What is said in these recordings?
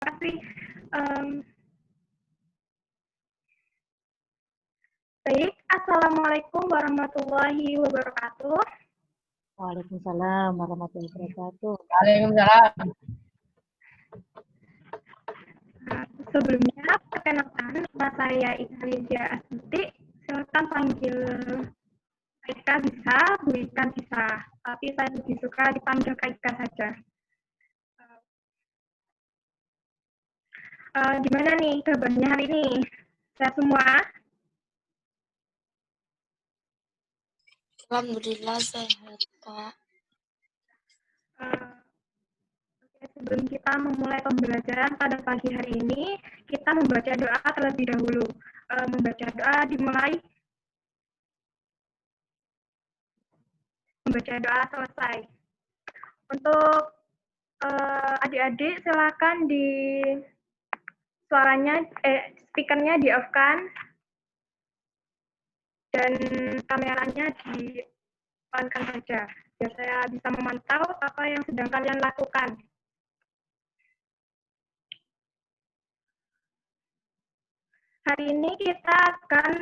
kasih. Baik, Assalamualaikum warahmatullahi wabarakatuh. Waalaikumsalam warahmatullahi wabarakatuh. Waalaikumsalam. Sebelumnya, perkenalkan, nama saya Ika Lydia Astuti. Silakan panggil Ika bisa, Bu Ika bisa. Tapi saya lebih suka dipanggil Kak Ika saja. Gimana nih kabarnya hari ini? Sehat semua? Alhamdulillah sehat, Kak. Sebelum kita memulai pembelajaran pada pagi hari ini, kita membaca doa terlebih dahulu. Membaca doa dimulai. Membaca doa selesai. Untuk adik-adik silakan di suaranya, speakernya di off-kan dan kameranya di on-kan saja. Biar saya bisa memantau apa yang sedang kalian lakukan. Hari ini kita akan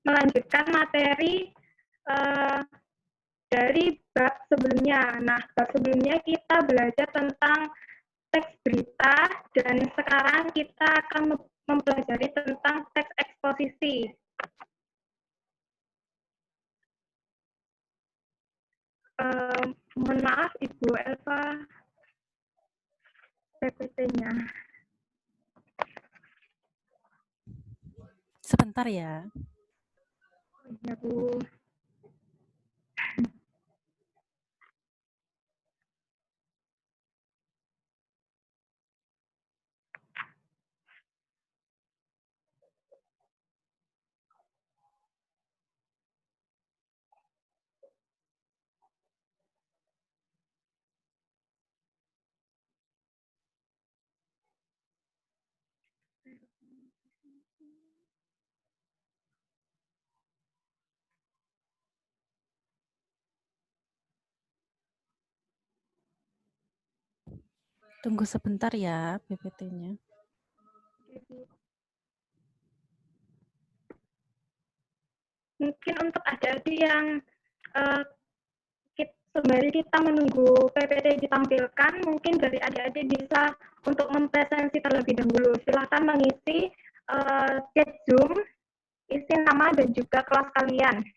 melanjutkan materi dari bab sebelumnya. Nah, bab sebelumnya kita belajar tentang teks berita dan sekarang kita akan mempelajari tentang teks eksposisi. Mohon maaf Ibu Elva, PPT-nya. Sebentar ya. Oh, iya Bu. Tunggu sebentar ya PPT-nya. Mungkin untuk adik-adik yang sembari kita menunggu PPT ditampilkan, mungkin dari adik-adik bisa untuk mempresentasi terlebih dahulu. Silakan mengisi chat Zoom, isi nama dan juga kelas kalian.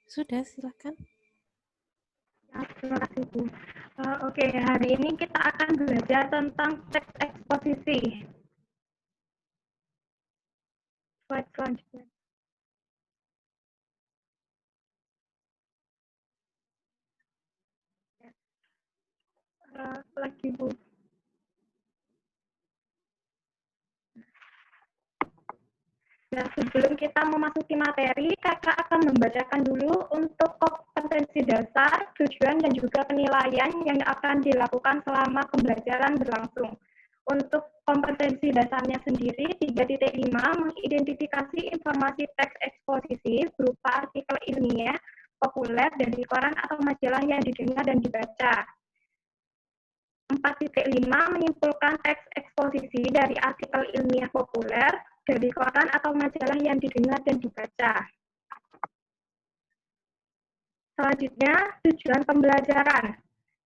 Sudah, silakan. Ya, terima kasih Bu. Oke, hari ini kita akan belajar tentang teks eksposisi. Slide selanjutnya. Lagi Bu. Nah, sebelum kita memasuki materi, kakak akan membacakan dulu untuk kompetensi dasar, tujuan, dan juga penilaian yang akan dilakukan selama pembelajaran berlangsung. Untuk kompetensi dasarnya sendiri, 3.5 mengidentifikasi informasi teks eksposisi berupa artikel ilmiah populer dari koran atau majalah yang didengar dan dibaca. 4.5 menyimpulkan teks eksposisi dari artikel ilmiah populer dari koran atau majalah yang didengar dan dibaca. Selanjutnya, tujuan pembelajaran.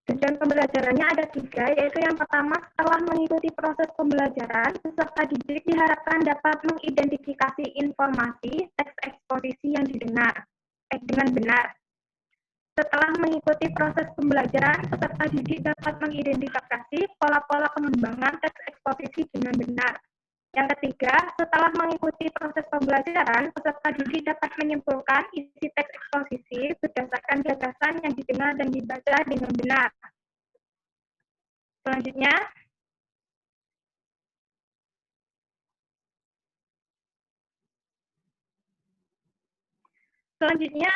Tujuan pembelajarannya ada 3, yaitu yang pertama, setelah mengikuti proses pembelajaran, peserta didik diharapkan dapat mengidentifikasi informasi teks eksposisi yang didengar dengan benar. Setelah mengikuti proses pembelajaran, peserta didik dapat mengidentifikasi pola-pola pengembangan teks eksposisi dengan benar. Yang ketiga, setelah mengikuti proses pembelajaran, peserta didik dapat menyimpulkan isi teks eksposisi berdasarkan gagasan yang didengar dan dibaca dengan benar. Selanjutnya,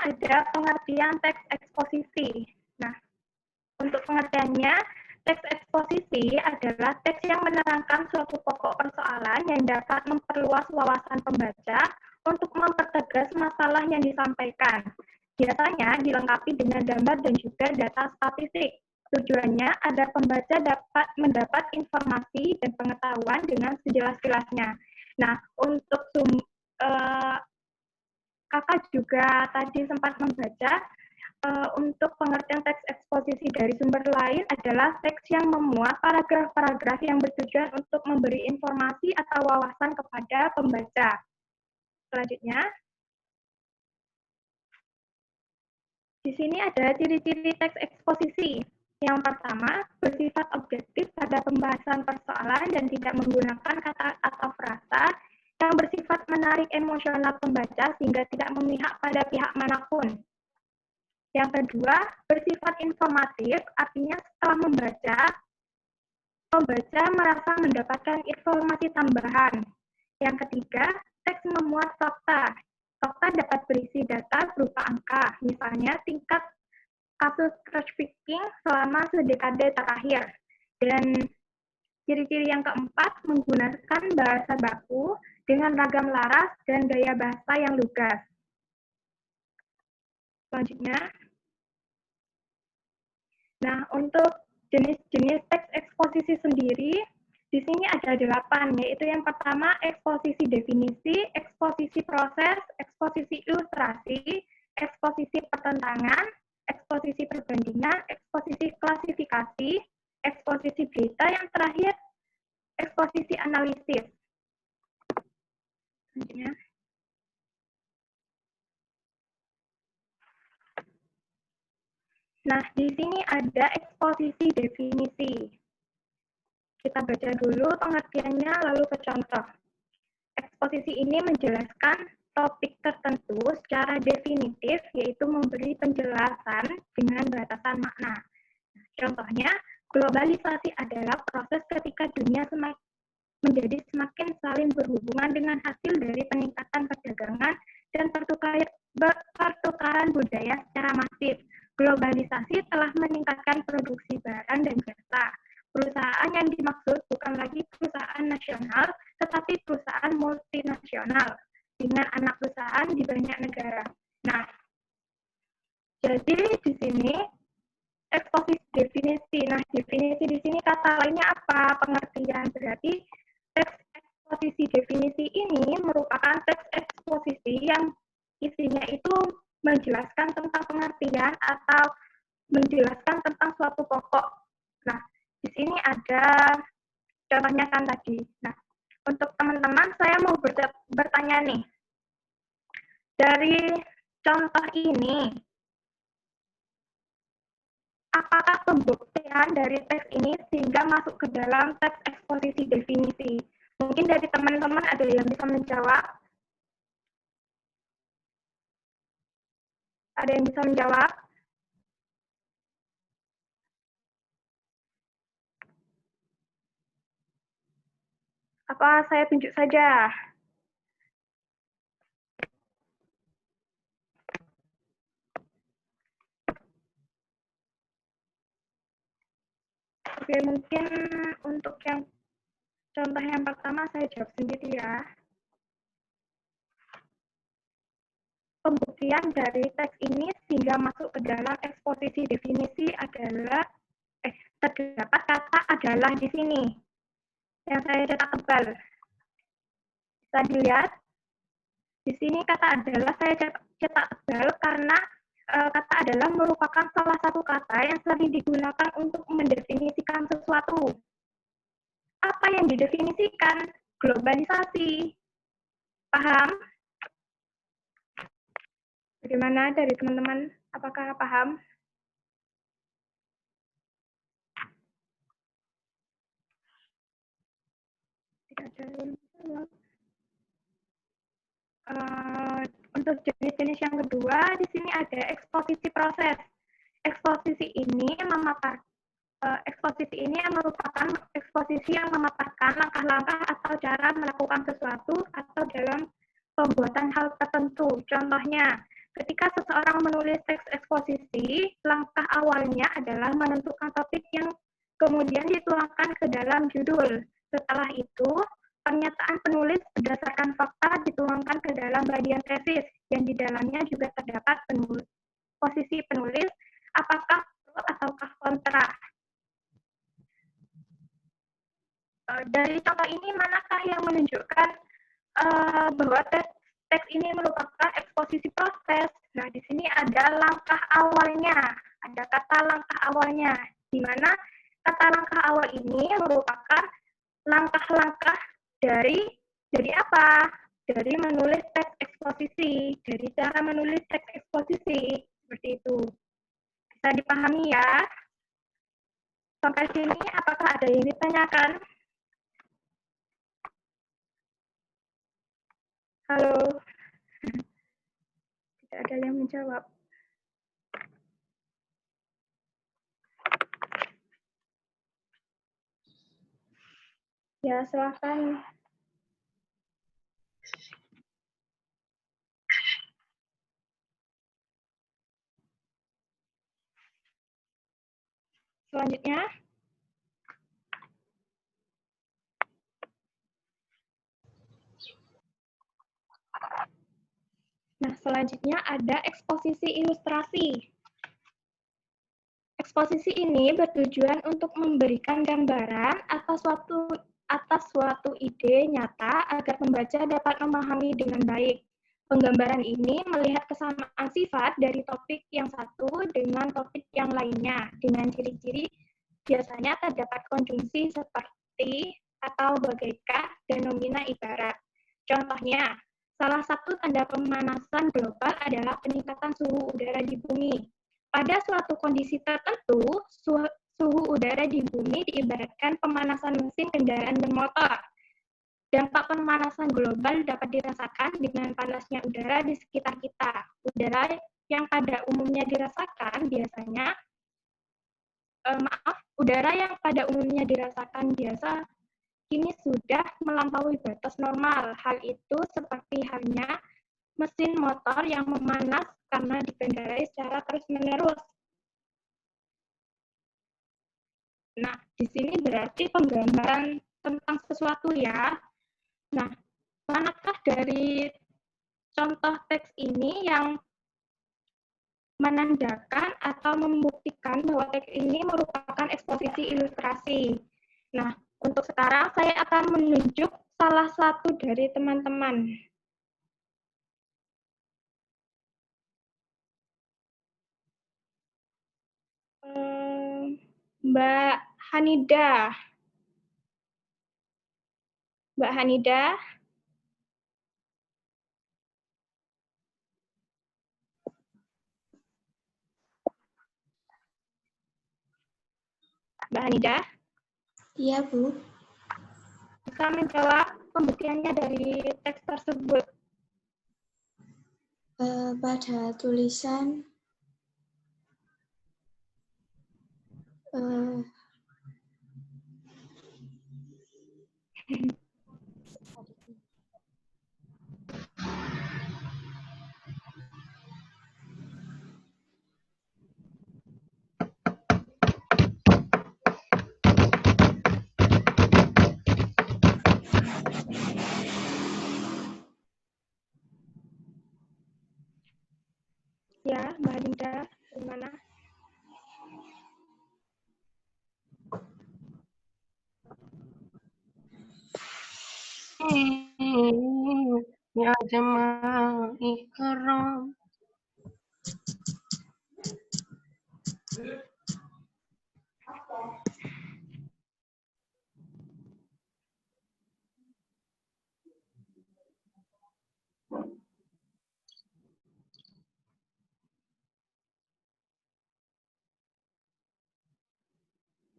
ada pengertian teks eksposisi. Nah, untuk pengertiannya, teks eksposisi adalah teks yang menerangkan suatu pokok persoalan yang dapat memperluas wawasan pembaca untuk mempertegas masalah yang disampaikan. Biasanya dilengkapi dengan gambar dan juga data statistik. Tujuannya agar pembaca dapat mendapat informasi dan pengetahuan dengan sejelas-jelasnya. Nah, untuk kakak juga tadi sempat membaca untuk pengertian teks eksposisi dari sumber lain adalah teks yang memuat paragraf-paragraf yang bertujuan untuk memberi informasi atau wawasan kepada pembaca. Selanjutnya, di sini ada ciri-ciri teks eksposisi. Yang pertama, bersifat objektif pada pembahasan persoalan dan tidak menggunakan kata atau frasa yang bersifat menarik emosional pembaca sehingga tidak memihak pada pihak manapun. Yang kedua, bersifat informatif, artinya setelah membaca, pembaca merasa mendapatkan informasi tambahan. Yang ketiga, teks memuat fakta. Fakta dapat berisi data berupa angka, misalnya tingkat kasus crash fishing selama sedekade terakhir. Dan ciri-ciri yang keempat, menggunakan bahasa baku dengan ragam laras dan gaya bahasa yang lugas. Selanjutnya, nah, untuk jenis-jenis teks eksposisi sendiri, di sini ada 8, yaitu yang pertama eksposisi definisi, eksposisi proses, eksposisi ilustrasi, eksposisi pertentangan, eksposisi perbandingan, eksposisi klasifikasi, eksposisi berita, yang terakhir eksposisi analisis. Selanjutnya. Nah, di sini ada eksposisi definisi. Kita baca dulu pengertiannya, lalu ke contoh. Eksposisi ini menjelaskan topik tertentu secara definitif, yaitu memberi penjelasan dengan batasan makna. Contohnya, globalisasi adalah proses ketika dunia menjadi semakin saling berhubungan dengan hasil dari peningkatan perdagangan dan pertukaran budaya secara masif. Globalisasi telah meningkatkan produksi barang dan jasa. Perusahaan yang dimaksud bukan lagi perusahaan nasional, tetapi perusahaan multinasional dengan anak perusahaan di banyak negara. Nah, jadi di sini eksposisi definisi. Nah, definisi di sini kata lainnya apa? Pengertian. Berarti teks eksposisi definisi ini merupakan teks eksposisi yang isinya itu menjelaskan tentang pengertian atau menjelaskan tentang suatu pokok. Nah, di sini ada contohnya kan tadi. Nah, untuk teman-teman saya mau bertanya nih. Dari contoh ini, apakah pembuktian dari teks ini sehingga masuk ke dalam teks eksposisi definisi? Mungkin dari teman-teman ada yang bisa menjawab? Ada yang bisa menjawab? Apa saya tunjuk saja? Oke, mungkin untuk yang contoh yang pertama saya jawab sendiri ya. Pembuktian dari teks ini sehingga masuk ke dalam eksposisi definisi adalah terdapat kata adalah di sini yang saya cetak tebal. Bisa dilihat di sini kata adalah saya cetak tebal karena kata adalah merupakan salah satu kata yang sering digunakan untuk mendefinisikan sesuatu. Apa yang didefinisikan? Globalisasi. Paham? Bagaimana dari teman-teman? Apakah paham? Tidak ada yang jawab. Untuk jenis-jenis yang kedua, di sini ada eksposisi proses. Eksposisi ini merupakan eksposisi yang memaparkan langkah-langkah atau cara melakukan sesuatu atau dalam pembuatan hal tertentu. Contohnya, ketika seseorang menulis teks eksposisi, langkah awalnya adalah menentukan topik yang kemudian dituangkan ke dalam judul. Setelah itu, pernyataan penulis berdasarkan fakta dituangkan ke dalam bagian tesis, yang di dalamnya juga terdapat posisi penulis, apakah pro ataukah kontra. Dari contoh ini, manakah yang menunjukkan bahwa teks ini merupakan eksposisi proses? Nah, di sini ada langkah awalnya, ada kata langkah awalnya, di mana kata langkah awal ini merupakan langkah-langkah dari apa? Dari menulis teks eksposisi, dari cara menulis teks eksposisi, seperti itu. Bisa dipahami ya? Sampai sini, apakah ada yang ditanyakan? Halo? Tidak ada yang menjawab. Ya, silahkan. Selanjutnya, selanjutnya ada eksposisi ilustrasi. Eksposisi ini bertujuan untuk memberikan gambaran atas suatu ide nyata agar pembaca dapat memahami dengan baik. Penggambaran ini melihat kesamaan sifat dari topik yang satu dengan topik yang lainnya, dengan ciri-ciri biasanya terdapat konjungsi seperti atau bagaikan dan nomina ibarat. Contohnya, salah satu tanda pemanasan global adalah peningkatan suhu udara di bumi. Pada suatu kondisi tertentu, suhu udara di bumi diibaratkan pemanasan mesin kendaraan bermotor. Dampak pemanasan global dapat dirasakan dengan panasnya udara di sekitar kita. Udara yang pada umumnya dirasakan biasa kini sudah melampaui batas normal. Hal itu seperti halnya mesin motor yang memanas karena dikendarai secara terus-menerus. Nah, di sini berarti penggambaran tentang sesuatu ya. Nah, manakah dari contoh teks ini yang menandakan atau membuktikan bahwa teks ini merupakan eksposisi ilustrasi? Nah, untuk sekarang saya akan menunjuk salah satu dari teman-teman. Mbak Hanidah. Mbak Hanidah. Mbak Hanida? Iya, Bu. Bisa menjawab pembuktiannya dari teks tersebut. Pada tulisan Ya, Mbak Hanida, gimana? Ya jemaah ikram.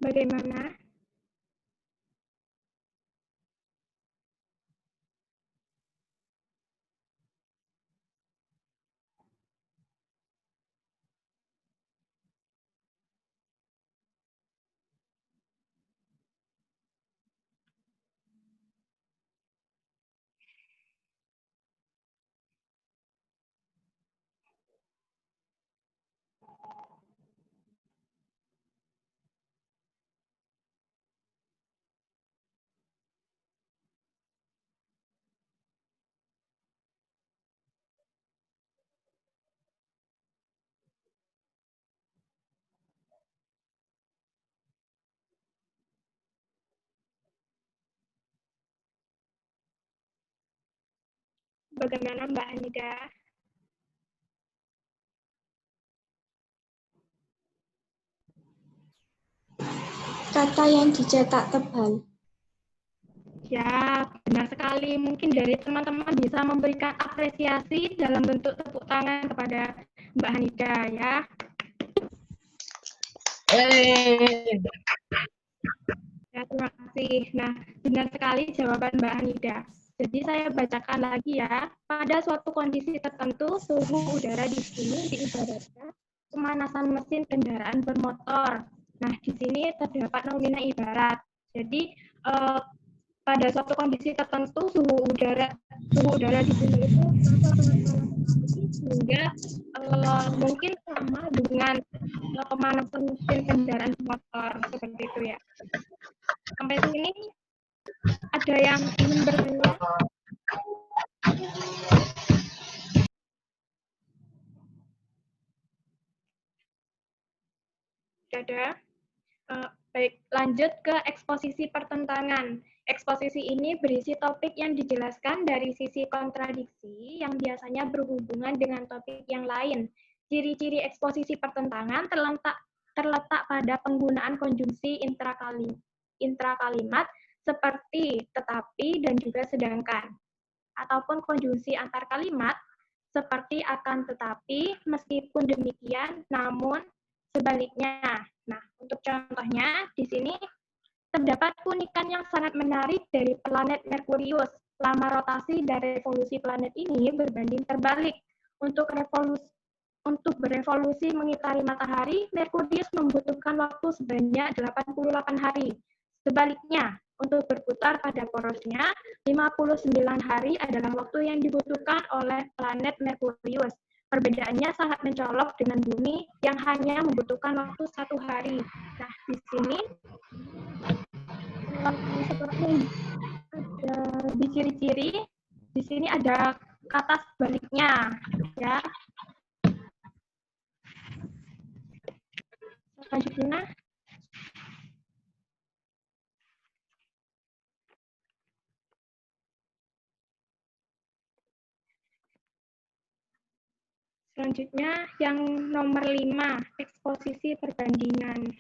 Bagaimana? Bagaimana Mbak Hanida? kata yang dicetak tebal. Ya, benar sekali. Mungkin dari teman-teman bisa memberikan apresiasi dalam bentuk tepuk tangan kepada Mbak Hanida ya. Ya, terima kasih. Nah, benar sekali jawaban Mbak Hanida. Jadi saya bacakan lagi ya. Pada suatu kondisi tertentu, suhu udara di sini diibaratkan pemanasan mesin kendaraan bermotor. Nah, di sini terdapat nomina ibarat. Jadi, pada suatu kondisi tertentu suhu udara di sini itu sangat panas sehingga mungkin sama dengan pemanasan mesin kendaraan motor seperti itu ya. Sampai sini ada yang ingin bertanya? Ada. Baik, lanjut ke eksposisi pertentangan. Eksposisi ini berisi topik yang dijelaskan dari sisi kontradiksi yang biasanya berhubungan dengan topik yang lain. Ciri-ciri eksposisi pertentangan terletak pada penggunaan konjungsi intrakalimat seperti tetapi dan juga sedangkan, ataupun konjungsi antar kalimat seperti akan tetapi, meskipun demikian, namun, sebaliknya. Nah, untuk contohnya, di sini terdapat keunikan yang sangat menarik dari planet Merkurius. Lama rotasi dan revolusi planet ini berbanding terbalik. Untuk berevolusi mengitari matahari, Merkurius membutuhkan waktu sebanyak 88 hari. Sebaliknya, untuk berputar pada porosnya, 59 hari adalah waktu yang dibutuhkan oleh planet Merkurius. Perbedaannya sangat mencolok dengan bumi yang hanya membutuhkan waktu 1 hari. Nah, di sini seperti ada di ciri-ciri, di sini ada kata sebaliknya, ya. Selanjutnya, yang nomor 5, eksposisi perbandingan.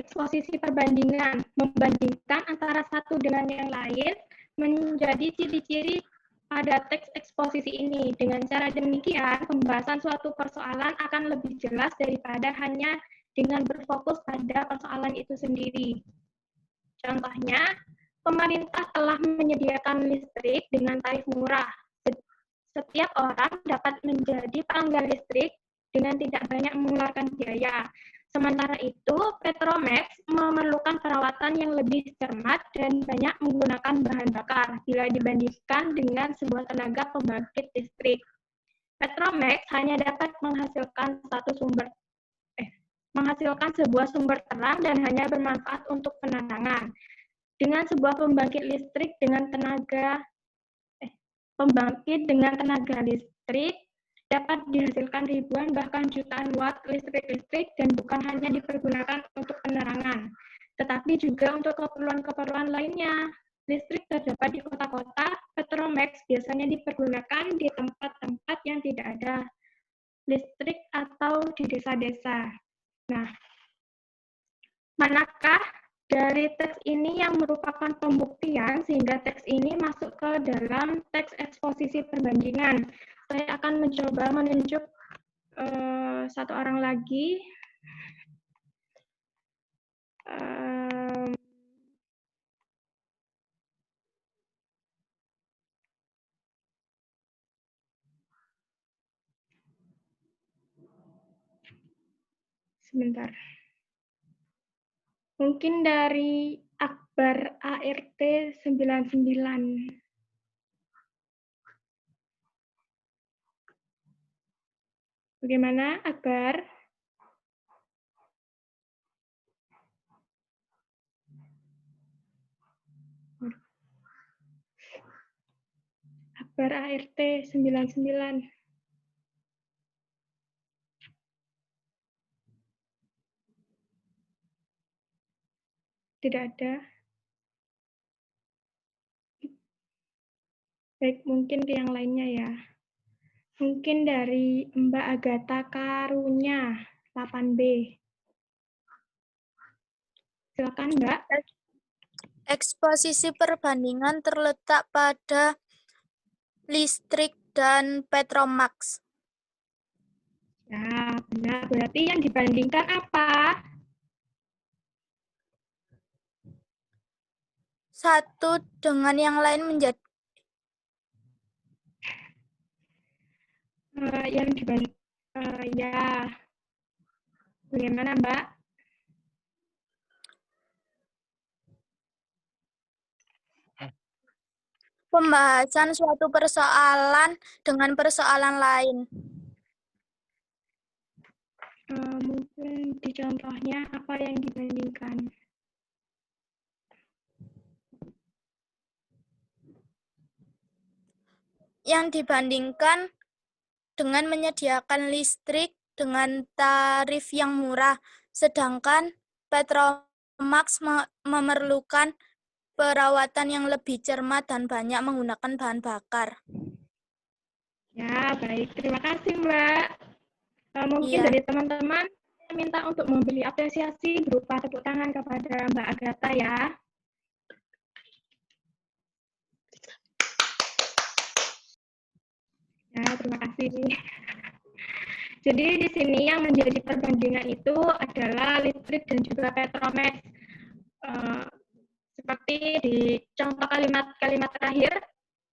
Eksposisi perbandingan, membandingkan antara satu dengan yang lain menjadi ciri-ciri pada teks eksposisi ini. Dengan cara demikian, pembahasan suatu persoalan akan lebih jelas daripada hanya dengan berfokus pada persoalan itu sendiri. Contohnya, pemerintah telah menyediakan listrik dengan tarif murah. Setiap orang dapat menjadi pelanggan listrik dengan tidak banyak mengeluarkan biaya. Sementara itu, Petromax memerlukan perawatan yang lebih cermat dan banyak menggunakan bahan bakar bila dibandingkan dengan sebuah tenaga pembangkit listrik. Petromax hanya dapat menghasilkan sebuah sumber terang dan hanya bermanfaat untuk penerangan. Dengan sebuah pembangkit dengan tenaga listrik dapat dihasilkan ribuan bahkan jutaan watt listrik dan bukan hanya dipergunakan untuk penerangan, tetapi juga untuk keperluan-keperluan lainnya. Listrik terdapat di kota-kota. Petromax biasanya dipergunakan di tempat-tempat yang tidak ada listrik atau di desa-desa. Nah, manakah dari teks ini yang merupakan pembuktian sehingga teks ini masuk ke dalam teks eksposisi perbandingan? Saya akan mencoba menunjuk satu orang lagi. Sebentar. Mungkin dari Akbar ART 99. Bagaimana, Akbar? Akbar ART 99. Tidak ada. Baik, mungkin ke yang lainnya ya. Mungkin dari Mbak Agatha Karunya, 8B. Silakan, Mbak. Eksposisi perbandingan terletak pada listrik dan Petromax. Ya, benar. Berarti yang dibandingkan apa? Satu dengan yang lain menjadi Yang dibanding, ya. Bagaimana, Mbak? pembahasan suatu persoalan dengan persoalan lain. Mungkin di contohnya apa yang dibandingkan? Yang dibandingkan dengan menyediakan listrik dengan tarif yang murah, sedangkan Petromax memerlukan perawatan yang lebih cermat dan banyak menggunakan bahan bakar. Ya, baik. Terima kasih, Mbak. Mungkin Iya. dari teman-teman, saya minta untuk memberi apresiasi berupa tepuk tangan kepada Mbak Agatha ya. Ya, terima kasih. Jadi di sini yang menjadi perbandingan itu adalah listrik dan juga Petromax. Seperti di contoh kalimat-kalimat terakhir,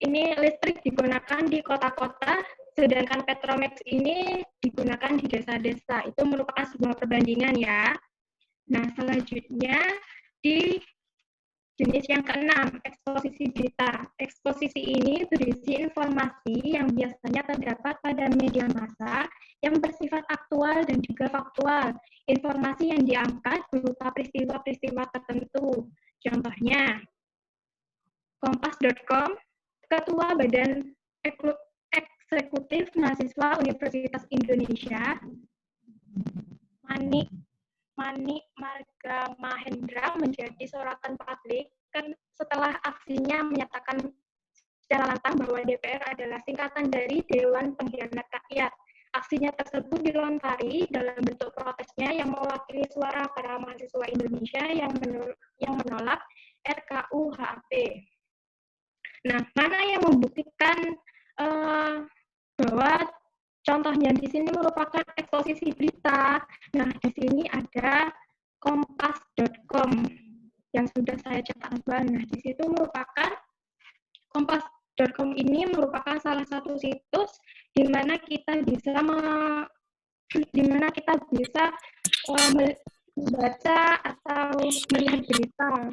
ini listrik digunakan di kota-kota, sedangkan Petromax ini digunakan di desa-desa. Itu merupakan sebuah perbandingan ya. Nah, selanjutnya di jenis yang keenam, eksposisi data. Eksposisi ini berisi informasi yang biasanya terdapat pada media massa yang bersifat aktual dan juga faktual. Informasi yang diangkat berupa peristiwa-peristiwa tertentu. Contohnya, Kompas.com, Ketua Badan Eksekutif Mahasiswa Universitas Indonesia, Manik Marga Mahendra menjadi sorotan publik kan setelah aksinya menyatakan secara lantang bahwa DPR adalah singkatan dari Dewan Pengkhianat Rakyat. Aksinya tersebut dilontar dalam bentuk protesnya yang mewakili suara para mahasiswa Indonesia yang menolak RKUHP. Nah, mana yang membuktikan bahwa contohnya di sini merupakan eksposisi berita? Nah, di sini ada kompas.com yang sudah saya cetak tebal. Nah, di situ merupakan kompas.com ini merupakan salah satu situs di mana kita bisa membaca atau melihat berita.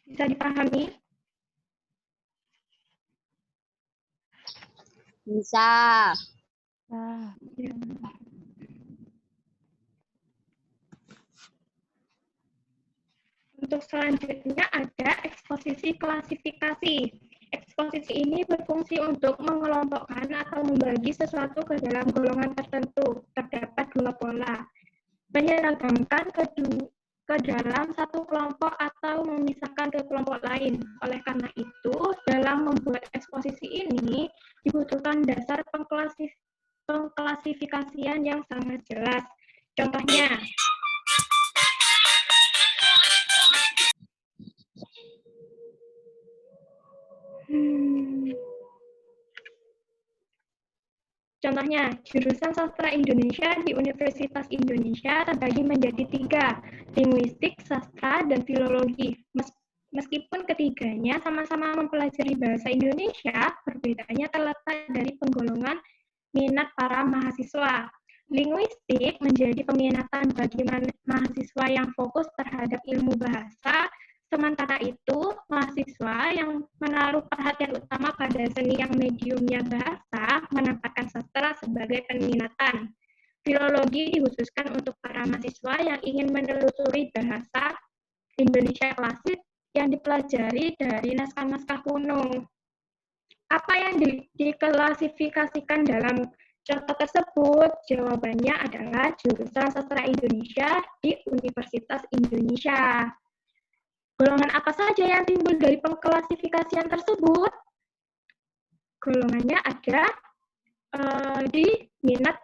Bisa dipahami? Bisa. Ya. Untuk selanjutnya ada eksposisi klasifikasi. Eksposisi ini berfungsi untuk mengelompokkan atau membagi sesuatu ke dalam golongan tertentu. Terdapat dua pola. Menyeragamkan ke dalam satu kelompok atau memisahkan ke kelompok lain. Oleh karena itu, dalam membuat eksposisi ini dibutuhkan dasar pengklasifikasian yang sangat jelas. Contohnya, Contohnya, jurusan Sastra Indonesia di Universitas Indonesia terbagi menjadi 3, linguistik, sastra, dan filologi. Meskipun ketiganya sama-sama mempelajari bahasa Indonesia, perbedaannya terletak dari penggolongan minat para mahasiswa. Linguistik menjadi peminatan bagi mahasiswa yang fokus terhadap ilmu bahasa, sementara itu, mahasiswa yang menaruh perhatian utama pada seni yang mediumnya bahasa menempatkan sastra sebagai peminatan. Filologi dikhususkan untuk para mahasiswa yang ingin menelusuri bahasa Indonesia klasik yang dipelajari dari naskah-naskah kuno. Apa yang diklasifikasikan dalam contoh tersebut? Jawabannya adalah jurusan Sastra Indonesia di Universitas Indonesia. Golongan apa saja yang timbul dari pengklasifikasian tersebut? Golongannya ada di minat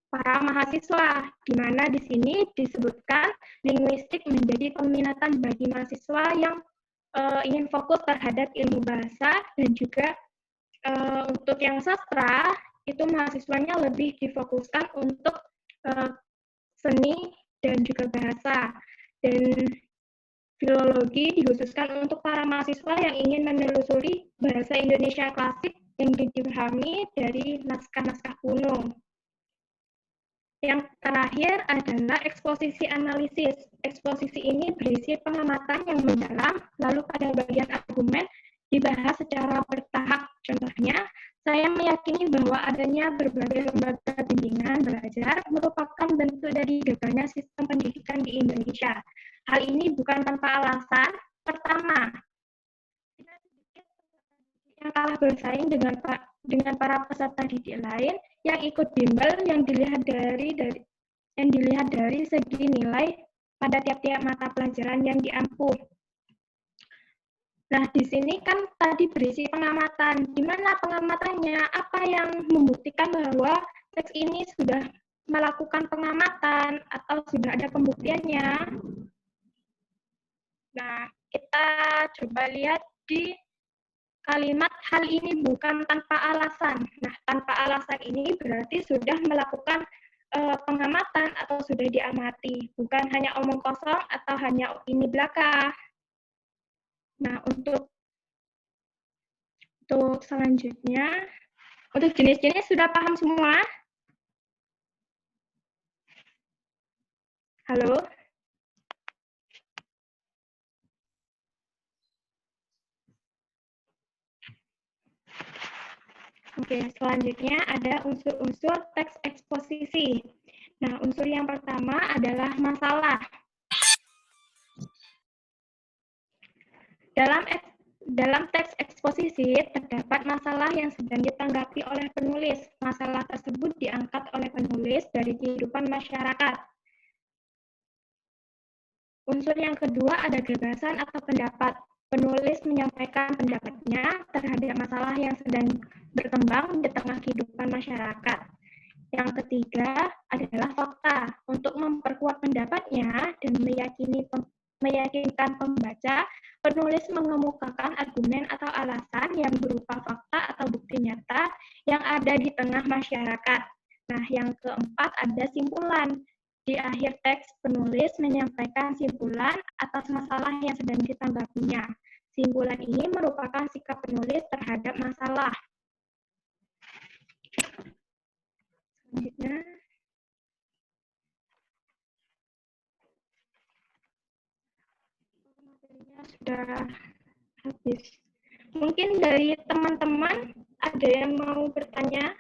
para mahasiswa, di mana di sini disebutkan linguistik menjadi peminatan bagi mahasiswa yang ingin fokus terhadap ilmu bahasa, dan juga untuk yang sastra itu mahasiswanya lebih difokuskan untuk seni dan juga bahasa, dan filologi dikhususkan untuk para mahasiswa yang ingin menelusuri bahasa Indonesia klasik yang dipahami dari naskah-naskah kuno. Yang terakhir adalah eksposisi analisis. Eksposisi ini berisi pengamatan yang mendalam, lalu pada bagian argumen dibahas secara bertahap. Contohnya, saya meyakini bahwa adanya berbagai lembaga bimbingan belajar merupakan bentuk dari gagalnya sistem pendidikan di Indonesia. Hal ini bukan tanpa alasan. Pertama, yang kalah bersaing dengan para peserta didik lain yang ikut bimbel yang dilihat dari segi nilai pada tiap-tiap mata pelajaran yang diampu. Nah, di sini kan tadi berisi pengamatan. Di mana pengamatannya? Apa yang membuktikan bahwa teks ini sudah melakukan pengamatan atau sudah ada pembuktiannya? Nah, kita coba lihat di kalimat hal ini bukan tanpa alasan. Nah, tanpa alasan ini berarti sudah melakukan pengamatan atau sudah diamati, bukan hanya omong kosong atau hanya opini belaka. Nah, untuk selanjutnya, untuk jenis-jenis sudah paham semua? Halo? Oke, selanjutnya ada unsur-unsur teks eksposisi. Nah, unsur yang pertama adalah masalah. Dalam teks eksposisi terdapat masalah yang sedang ditanggapi oleh penulis. Masalah tersebut diangkat oleh penulis dari kehidupan masyarakat. Unsur yang kedua ada gagasan atau pendapat. Penulis menyampaikan pendapatnya terhadap masalah yang sedang berkembang di tengah kehidupan masyarakat. Yang ketiga adalah fakta. Untuk memperkuat pendapatnya dan meyakini meyakinkan pembaca, penulis mengemukakan argumen atau alasan yang berupa fakta atau bukti nyata yang ada di tengah masyarakat. Nah, yang keempat ada simpulan. Di akhir teks, penulis menyampaikan simpulan atas masalah yang sedang ditanggapinya. Simpulan ini merupakan sikap penulis terhadap masalah. Selanjutnya, materinya sudah habis. Mungkin dari teman-teman ada yang mau bertanya?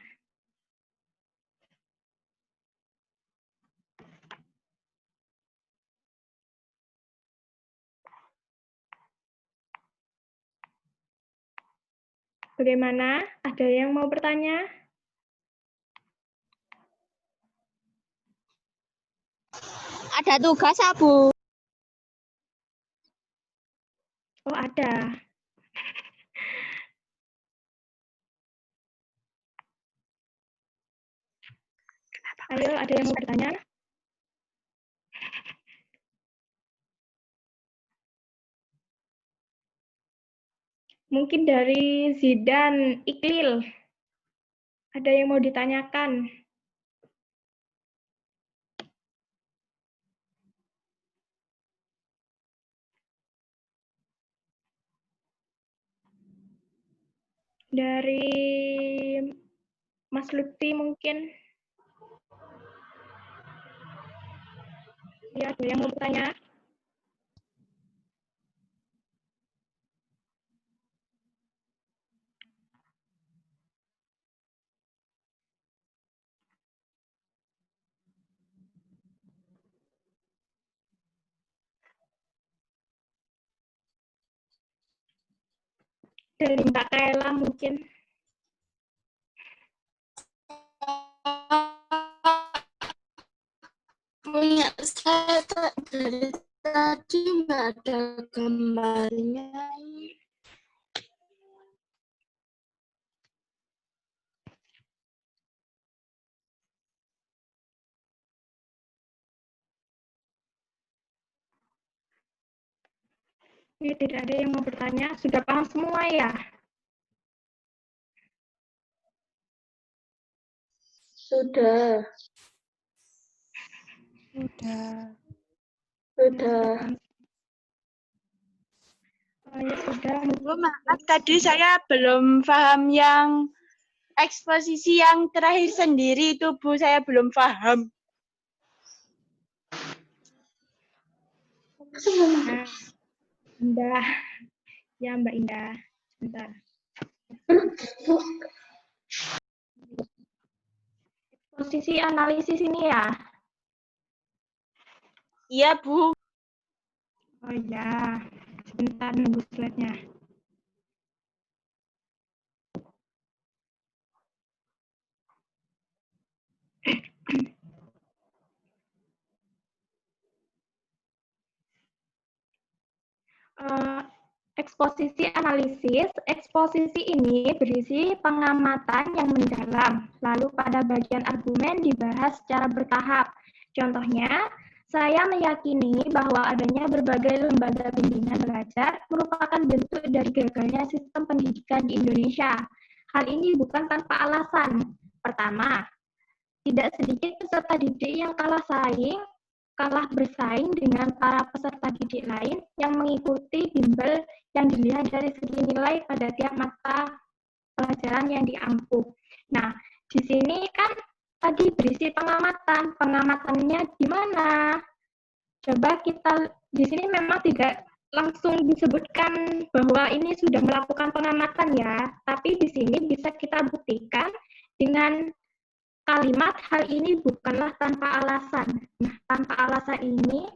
Bagaimana? Ada yang mau bertanya? Ada tugas, Bu. Oh, ada. Ayo, ada yang mau bertanya? Mungkin dari Zidan Iklil. Ada yang mau ditanyakan? Dari Mas Lutfi mungkin? Ya, ada yang mau bertanya? Dari Mbak Kaela mungkin? Punya saya dari tadi nggak ada gambarnya. Ini tidak ada yang mau bertanya. Sudah paham semua ya? Sudah. Udah. Sudah. Oh, ya sudah. Bu, maaf tadi saya belum paham yang eksposisi yang terakhir sendiri itu, Bu, saya belum paham. Nah, Indah. Ya, Mbak Indah. Sebentar. Posisi analisis ini ya? Iya, Bu. Oh ya, sebentar nunggu slide-nya. Eksposisi analisis. Eksposisi ini berisi pengamatan yang mendalam, lalu pada bagian argumen dibahas secara bertahap. Contohnya, saya meyakini bahwa adanya berbagai lembaga bimbingan belajar merupakan bentuk dari gagalnya sistem pendidikan di Indonesia. Hal ini bukan tanpa alasan. Pertama, tidak sedikit peserta didik yang kalah bersaing dengan para peserta didik lain yang mengikuti bimbel yang dilihat dari segi nilai pada tiap mata pelajaran yang diampu. Nah, di sini kan tadi berisi pengamatan. Pengamatannya gimana? Coba kita di sini memang tidak langsung disebutkan bahwa ini sudah melakukan pengamatan ya, tapi di sini bisa kita buktikan dengan kalimat hal ini bukanlah tanpa alasan. Nah, tanpa alasan ini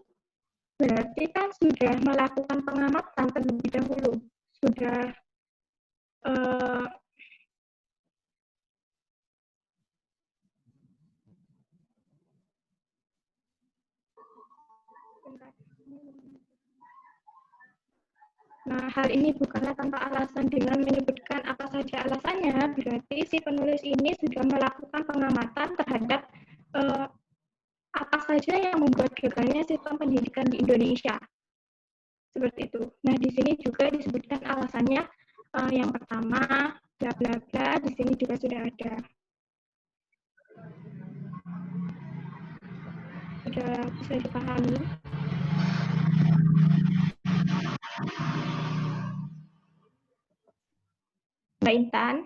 berarti kan sudah melakukan pengamatan terlebih dahulu. Sudah Nah, hal ini bukanlah tanpa alasan. Dengan menyebutkan apa saja alasannya, berarti si penulis ini sudah melakukan pengamatan terhadap apa saja yang membuat gagalnya sistem pendidikan di Indonesia. Seperti itu. Nah, di sini juga disebutkan alasannya. Yang pertama, bla bla bla, di sini juga sudah ada. Sudah bisa dipahami. Mbak Intan.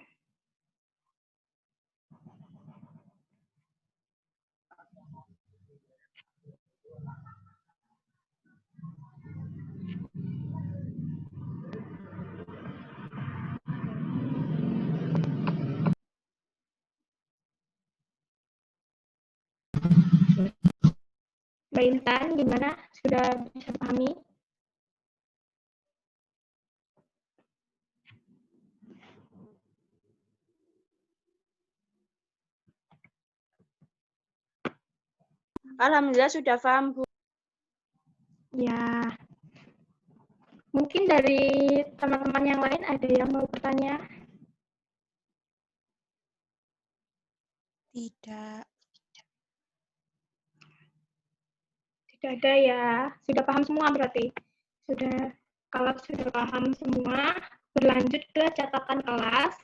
Mbak Intan, gimana? Sudah bisa pahami? Alhamdulillah sudah paham, Bu. Ya. Mungkin dari teman-teman yang lain ada yang mau bertanya? Tidak. Tidak ada ya. Sudah paham semua berarti? Sudah. Kalau sudah paham semua, berlanjut ke catatan kelas.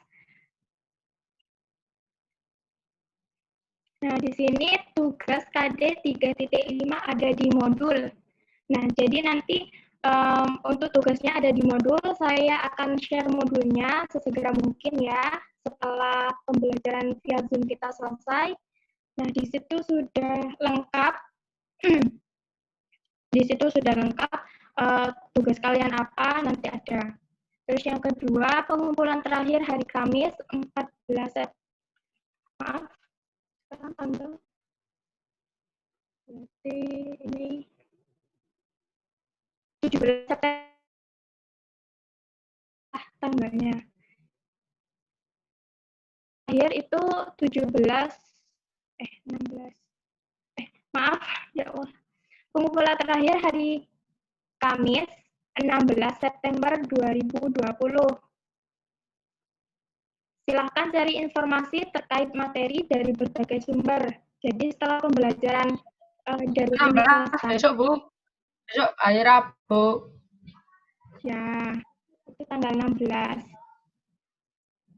Nah, di sini tugas KD 3.5 ada di modul. Nah, jadi nanti untuk tugasnya ada di modul, saya akan share modulnya sesegera mungkin ya, setelah pembelajaran via Zoom kita selesai. Nah, di situ sudah lengkap. Di situ sudah lengkap tugas kalian apa, nanti ada. Terus yang kedua, pengumpulan terakhir hari Kamis 14 September. Maaf, sekarang tanggal. Berarti ini 17 September tanggalnya. Akhir itu 16. Maaf, ya Allah. Pengumpulan terakhir hari Kamis 16 September 2020. Silahkan cari informasi terkait materi dari berbagai sumber. Jadi setelah pembelajaran dari ini selesai. Besok, Bu. Besok hari Rabu. Ya, itu tanggal 16.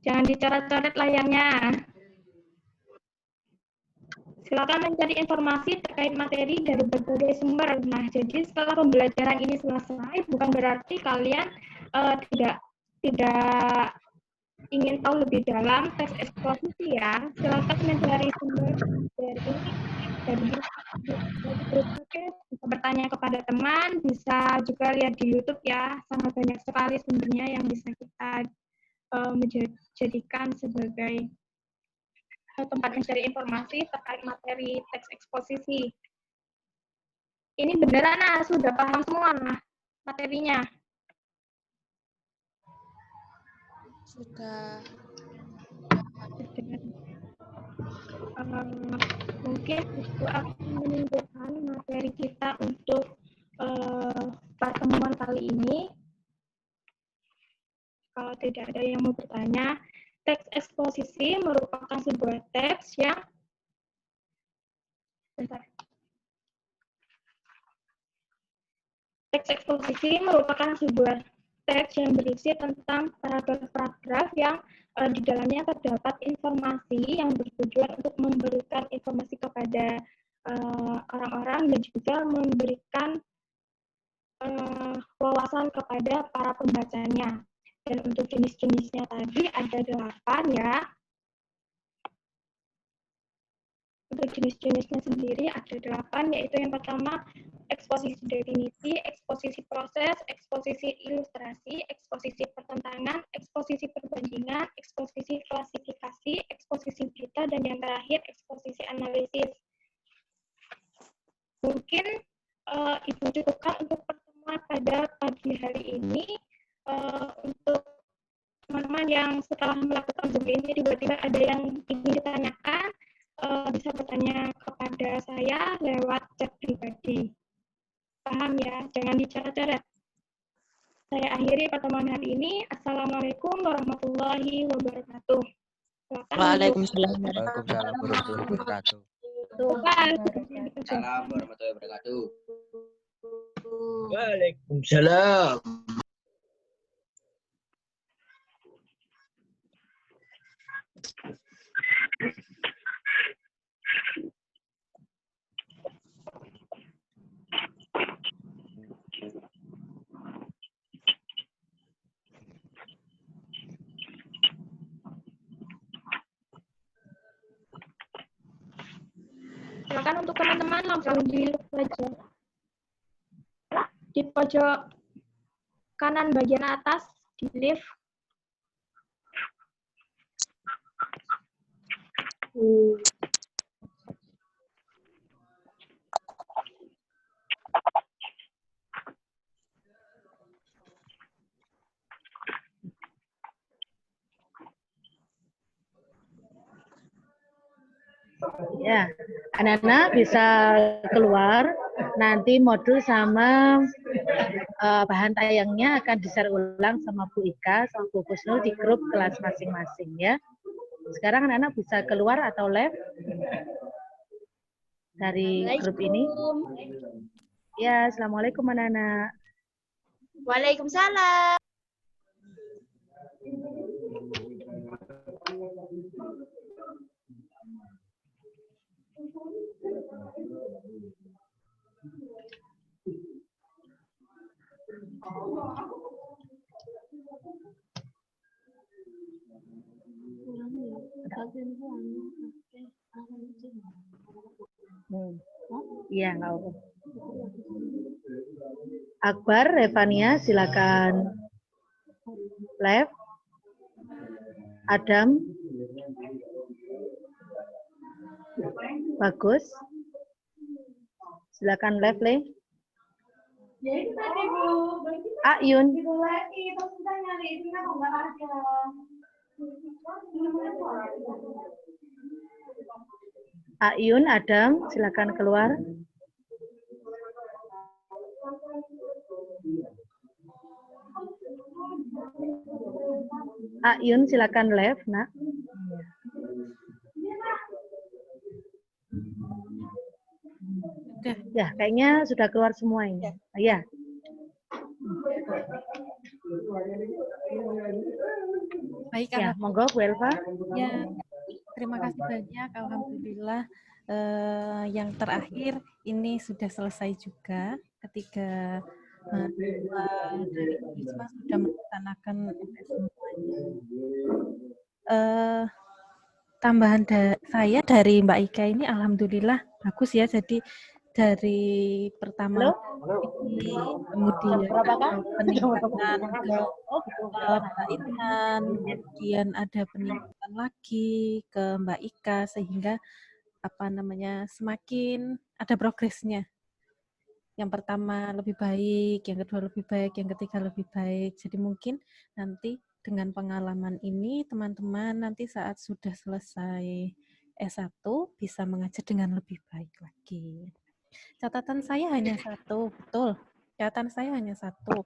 Jangan dicoret-coret layarnya. Silakan mencari informasi terkait materi dari berbagai sumber. Nah, jadi setelah pembelajaran ini selesai, bukan berarti kalian tidak ingin tahu lebih dalam teks eksposisi ya. Silakan mencari sumber dari berbagai, bisa bertanya kepada teman, bisa juga lihat di YouTube ya. Sangat banyak sekali sumbernya yang bisa kita menjadikan sebagai tempat mencari informasi terkait materi teks eksposisi. Ini beneran sudah paham semua materinya? Sudah. Mungkin itu akan menunjukkan materi kita untuk pertemuan kali ini. Kalau tidak ada yang mau bertanya, teks eksposisi merupakan sebuah teks yang Teks eksposisi merupakan sebuah teks yang berisi tentang paragraf-paragraf yang di dalamnya terdapat informasi yang bertujuan untuk memberikan informasi kepada orang-orang dan juga memberikan wawasan kepada para pembacanya. Dan untuk jenis-jenisnya tadi ada 8 ya. Untuk jenis-jenisnya sendiri ada 8, yaitu yang pertama eksposisi definisi, eksposisi proses, eksposisi ilustrasi, eksposisi pertentangan, eksposisi perbandingan, eksposisi klasifikasi, eksposisi berita, dan yang terakhir eksposisi analisis. Mungkin Ibu cukupkan untuk pertemuan pada pagi hari ini. Untuk teman-teman yang setelah melakukan Zoom ini tiba-tiba ada yang ingin ditanyakan, bisa bertanya kepada saya lewat chat pribadi. Paham ya? Jangan dicoret-coret. Saya akhiri pertemuan hari ini. Assalamualaikum warahmatullahi wabarakatuh. Waalaikumsalam warahmatullahi wabarakatuh. Waalaikumsalam warahmatullahi wabarakatuh. Waalaikumsalam. Silakan untuk teman-teman langsung di aja. Di pojok kanan bagian atas di lift. Ya, anak-anak bisa keluar. Nanti modul sama bahan tayangnya akan di-share ulang sama Bu Ika, sama Bu Kusnul di grup kelas masing-masing ya. Sekarang anak-anak bisa keluar atau live dari grup ini. Ya, assalamualaikum anak-anak. Waalaikumsalam. Iya, nggak apa. Akbar, Revania, silakan live. Adam, bagus. Silakan live, Le. Ayun. Ayun, Adam, silakan keluar. Ayun, silakan live, Nak. Ya, kayaknya sudah keluar semua ini. Ya. Baik, Ya, monggo Bu Elva. Ya, terima kasih banyak. Alhamdulillah. Yang terakhir ini sudah selesai juga ketika mahasiswa dari Wisma sudah melaksanakan UTS semuanya. Tambahan saya dari Mbak Ika ini alhamdulillah bagus ya. Jadi dari pertama ini kemudian peningkatan ke Mbak Intan, kemudian ada peningkatan lagi ke Mbak Ika sehingga semakin ada progresnya. Yang pertama lebih baik, yang kedua lebih baik, yang ketiga lebih baik. Jadi mungkin nanti dengan pengalaman ini teman-teman nanti saat sudah selesai S1 bisa mengajar dengan lebih baik lagi. Catatan saya hanya satu, betul. Catatan saya hanya satu.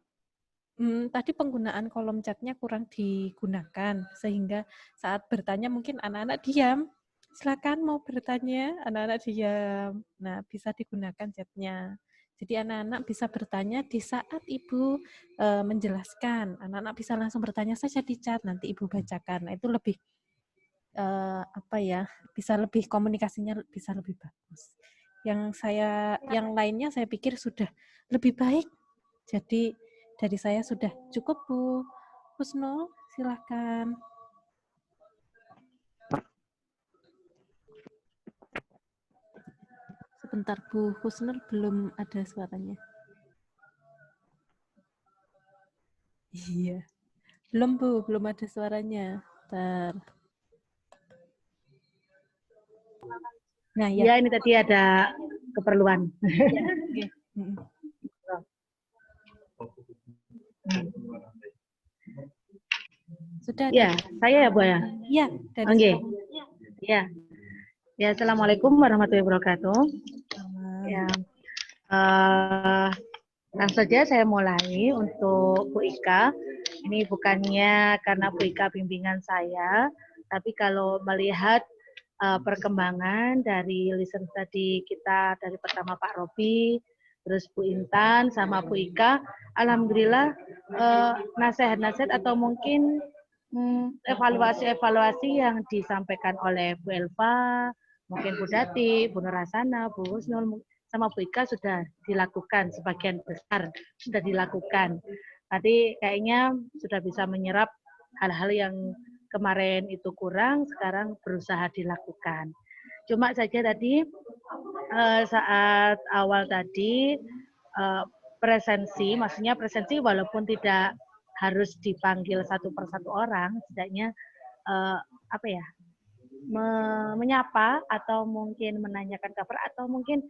Tadi penggunaan kolom chatnya kurang digunakan sehingga saat bertanya mungkin anak-anak diam. Silakan mau bertanya, anak-anak diam. Nah, bisa digunakan chatnya. Jadi anak-anak bisa bertanya di saat Ibu menjelaskan. Anak-anak bisa langsung bertanya saja di chat, nanti Ibu bacakan. Nah, itu lebih bisa lebih komunikasinya bisa lebih bagus. Yang lainnya saya pikir sudah lebih baik. Jadi dari saya sudah cukup, Bu Husnul, silakan. Sebentar, Bu Husnul belum ada suaranya. Iya. Belum, Bu, belum ada suaranya. Bentar. Nah, ya ini tadi ada keperluan. Ya, okay. Sudah. Ya, saya ya, Bu ya. Iya, dari Oke. Ya. Ya, assalamualaikum warahmatullahi wabarakatuh. Ya. Langsung saja saya mulai untuk Bu Ika. Ini bukannya karena Bu Ika bimbingan saya, tapi kalau melihat perkembangan dari listen study kita dari pertama Pak Robi, Terus Bu Intan sama Bu Ika, alhamdulillah nasihat-nasihat atau mungkin evaluasi-evaluasi yang disampaikan oleh Bu Elva, mungkin Bu Dati, Bu Nurhasana, Bu Husnul, sama Bu Ika sudah dilakukan, sebagian besar sudah dilakukan. Tadi kayaknya sudah bisa menyerap hal-hal yang kemarin itu kurang, sekarang berusaha dilakukan. Cuma saja tadi saat awal tadi presensi, maksudnya presensi walaupun tidak harus dipanggil satu persatu orang, setidaknya menyapa atau mungkin menanyakan kabar atau mungkin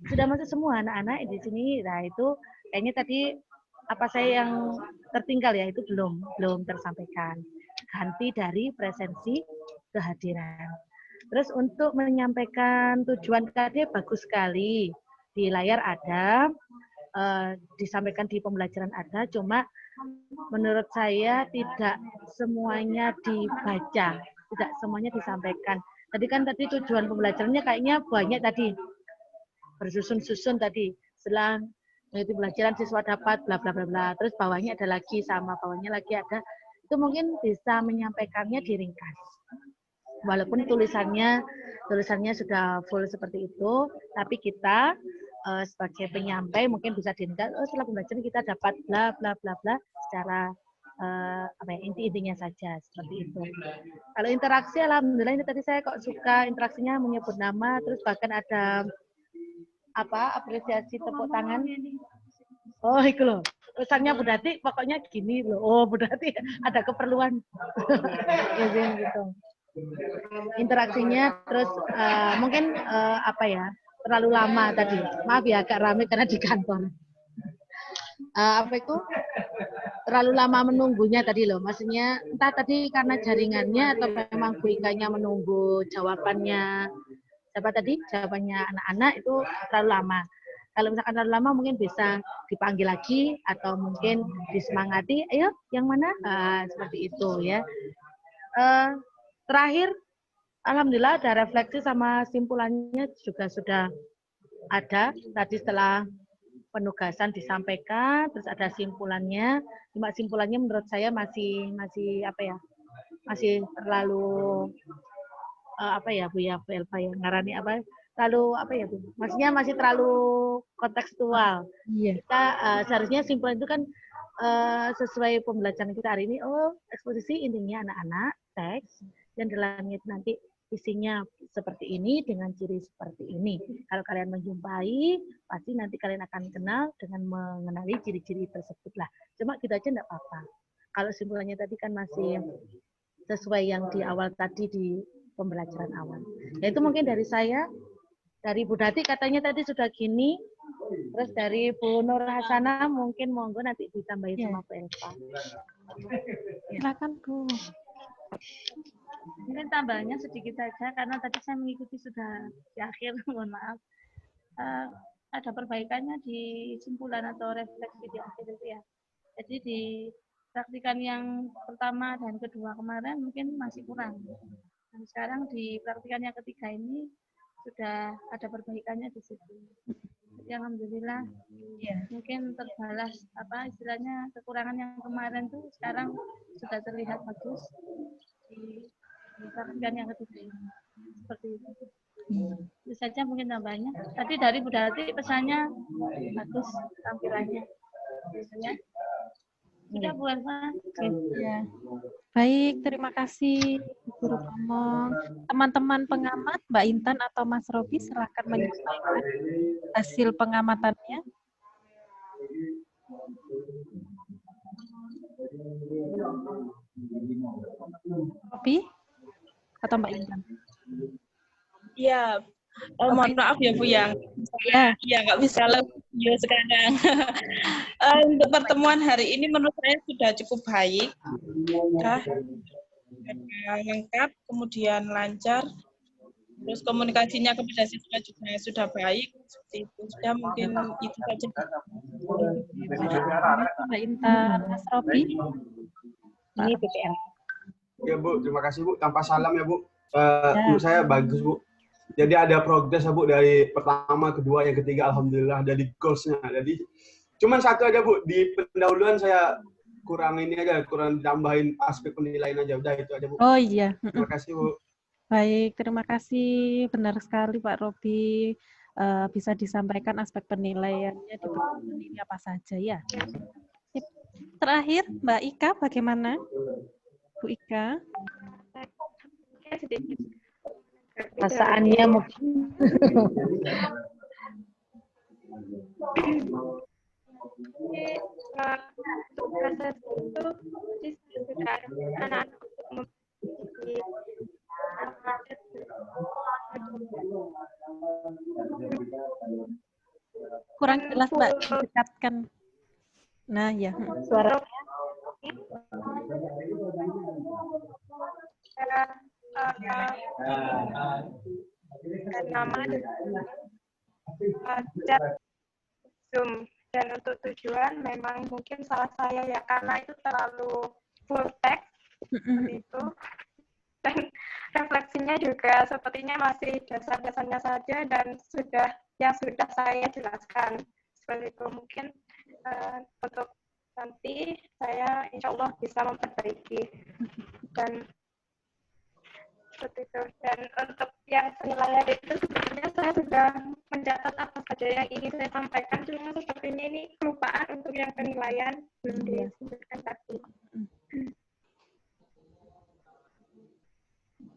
sudah masuk semua anak-anak di sini. Nah itu kayaknya tadi apa saya yang tertinggal ya, itu belum tersampaikan. Ganti dari presensi kehadiran. Terus untuk menyampaikan tujuan KD bagus sekali. Di layar ada, disampaikan di pembelajaran ada, cuma menurut saya tidak semuanya dibaca, tidak semuanya disampaikan. Tadi kan tujuan pembelajarannya kayaknya banyak tadi, bersusun-susun tadi. Setelah itu pembelajaran siswa dapat bla bla bla bla. Terus bawahnya ada lagi, sama bawahnya lagi ada. Itu mungkin bisa menyampaikannya diringkas. Walaupun tulisannya sudah full seperti itu, tapi kita sebagai penyampai mungkin bisa diringkas. Setelah pembelajaran kita dapat bla bla bla bla secara inti-intinya saja seperti itu. Kalau interaksi, alhamdulillah ini tadi saya kok suka interaksinya, menyebut nama, terus bahkan ada apresiasi tepuk tangan. Oh itu loh, tulisannya Bu Dati pokoknya gini loh. Oh Bu Dati ada keperluan. Gitu. Interaksinya terus mungkin terlalu lama tadi. Maaf ya agak ramai karena di kantor. Terlalu lama menunggunya tadi loh. Maksudnya entah tadi karena jaringannya atau memang Bu Ikanya menunggu jawabannya. Jawabannya anak-anak itu terlalu lama. Kalau misalkan terlalu lama mungkin bisa dipanggil lagi atau mungkin disemangati, ayo yang mana? Seperti itu ya. Terakhir, alhamdulillah ada refleksi sama simpulannya juga sudah ada. Tadi setelah penugasan disampaikan, terus ada simpulannya. Cuma simpulannya menurut saya masih terlalu Bu Elva ya ngarani Bu, maksudnya masih terlalu kontekstual. Kita seharusnya simpulan itu kan sesuai pembelajaran kita hari ini. Eksposisi intinya anak-anak, teks, dan dalamnya nanti isinya seperti ini dengan ciri seperti ini. Kalau kalian menjumpai, pasti nanti kalian akan kenal dengan mengenali ciri-ciri tersebut lah. Cuma gitu aja enggak apa-apa. Kalau simpulannya tadi kan masih sesuai yang di awal tadi di pembelajaran awal. Ya itu mungkin dari saya. Dari Bu Dati katanya tadi sudah gini. Terus dari Bu Nurhasana mungkin monggo nanti ditambahin sama Bu Elva. Silakan Bu. Mungkin tambahnya sedikit saja karena tadi saya mengikuti sudah di akhir, mohon maaf. Ada perbaikannya di simpulan atau refleksi di akhir itu ya. Jadi di praktikan yang pertama dan kedua kemarin mungkin masih kurang. Dan sekarang di praktikan yang ketiga ini sudah ada perbaikannya di situ. Jadi alhamdulillah mungkin terbalas istilahnya kekurangan yang kemarin tuh sekarang sudah terlihat bagus di praktikan yang ketiga ini. Seperti itu. Itu saja mungkin tambahnya. Tadi dari Bu Dati pesannya bagus tampilannya. Ya. Sudah Bu Elva. Ya. Baik, terima kasih Guru Pamong. Teman-teman pengamat, Mbak Intan atau Mas Robi, silakan menyampaikan hasil pengamatannya. Robi atau Mbak Intan? Iya, mohon maaf ya Bu yang nggak bisa video sekarang. Untuk pertemuan hari ini menurut saya sudah cukup baik, sudah lengkap, kemudian lancar, terus komunikasinya kepada siswa juga sudah baik, seperti itu. Sudah mungkin itu saja. Mbak Intan, Mas Robi. Ini BPL. Ya Bu, terima kasih Bu. Tanpa salam ya Bu. Menurut saya bagus Bu. Jadi ada progres Bu dari pertama, kedua, yang ketiga alhamdulillah dari goals-nya. Jadi cuman satu aja Bu, di pendahuluan saya kurang ini aja, kurang tambahin aspek penilaian aja. Udah itu aja Bu. Oh iya. Terima kasih Bu. Baik, terima kasih. Benar sekali Pak Robi. Bisa disampaikan aspek penilaiannya di pertemuan ini apa saja ya. Sip. Terakhir, Mbak Ika bagaimana? Bu Ika? Perasaannya mungkin. Untuk proses itu sudah ada anak-anak Kurang jelas Mbak, dekatkan. Nah ya, suara. Nama chat Zoom, dan untuk tujuan memang mungkin salah saya ya, karena itu terlalu full text seperti itu, dan refleksinya juga sepertinya masih dasar-dasarnya saja dan sudah saya jelaskan seperti itu. Mungkin untuk nanti saya insya Allah bisa memperbaiki dan seperti itu. Dan untuk yang penilaian itu sebenarnya saya sudah mencatat apa saja yang ingin saya sampaikan, cuma sepertinya ini kelupaan untuk yang penilaian belum disebutkan tadi.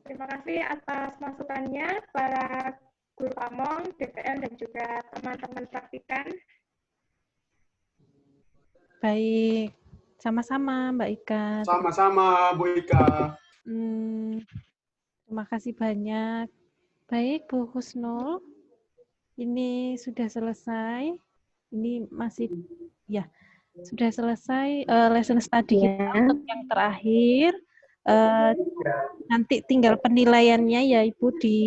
Terima kasih atas masukannya para guru Pamong, DPL, dan juga teman-teman praktikan. Baik, sama-sama Mbak Ika. Sama-sama Bu Ika. Terima kasih banyak. Baik, Bu Husnul, ini sudah selesai. Ini masih, ya, sudah selesai lesson study kita untuk yang terakhir. Nanti tinggal penilaiannya ya Ibu di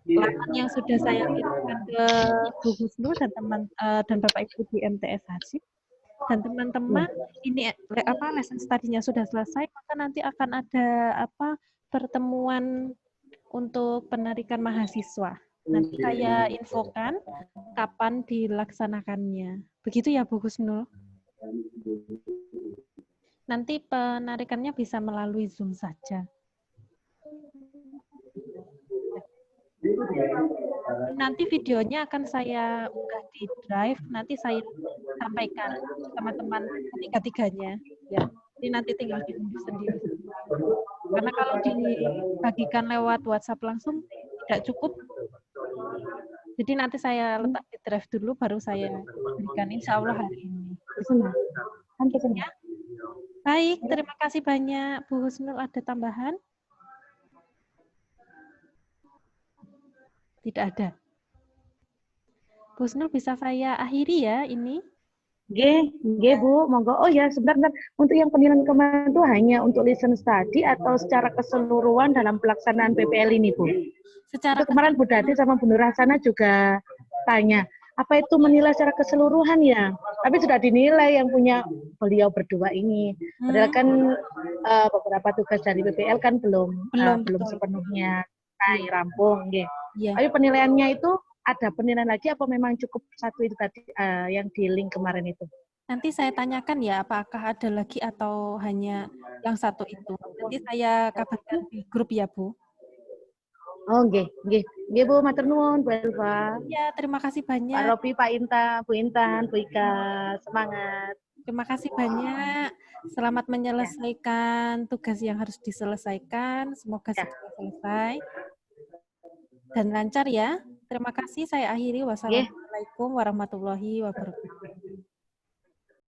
laman yang sudah saya kirimkan ke Bu Husnul dan dan Bapak Ibu di MTS Harsip. Dan teman-teman, ini lesson study-nya sudah selesai, maka nanti akan ada pertemuan untuk penarikan mahasiswa. Nanti saya infokan kapan dilaksanakannya. Begitu ya Bu Husnul? Nanti penarikannya bisa melalui Zoom saja. Nanti videonya akan saya unggah di Drive, nanti saya sampaikan teman-teman ketiga-tiganya. Ya, ini nanti tinggal diunduh sendiri. Karena kalau dibagikan lewat WhatsApp langsung tidak cukup. Jadi nanti saya letak di Drive dulu, baru saya berikan insya Allah hari ini. Ya. Baik, terima kasih banyak Bu Husnul. Ada tambahan? Tidak ada. Bu Husnul, bisa saya akhiri ya ini? Nggih Bu, monggo. Oh ya, sebentar. Untuk yang penilaian kemarin itu hanya untuk listen study atau secara keseluruhan dalam pelaksanaan PPL ini Bu? Secara itu kemarin Bu Dati sama Bu Nur Hasanah juga tanya, apa itu menilai secara keseluruhan ya? Tapi sudah dinilai yang punya beliau berdua ini. Padahal kan beberapa tugas dari PPL kan belum sepenuhnya rampung. Nggih. Ya. Tapi penilaiannya itu ada penilaian lagi apa memang cukup satu itu tadi yang di link kemarin itu? Nanti saya tanyakan ya, apakah ada lagi atau hanya yang satu itu. Nanti saya kabarkan di grup ya Bu. Oh nggih Bu, matur nuwun Bu Elva. Ya, terima kasih banyak. Pak Robi, Pak Intan, Bu Intan, Bu Ika, semangat. Terima kasih banyak. Selamat menyelesaikan tugas yang harus diselesaikan. Semoga segera selesai dan lancar ya. Terima kasih, saya akhiri. Wassalamualaikum warahmatullahi wabarakatuh.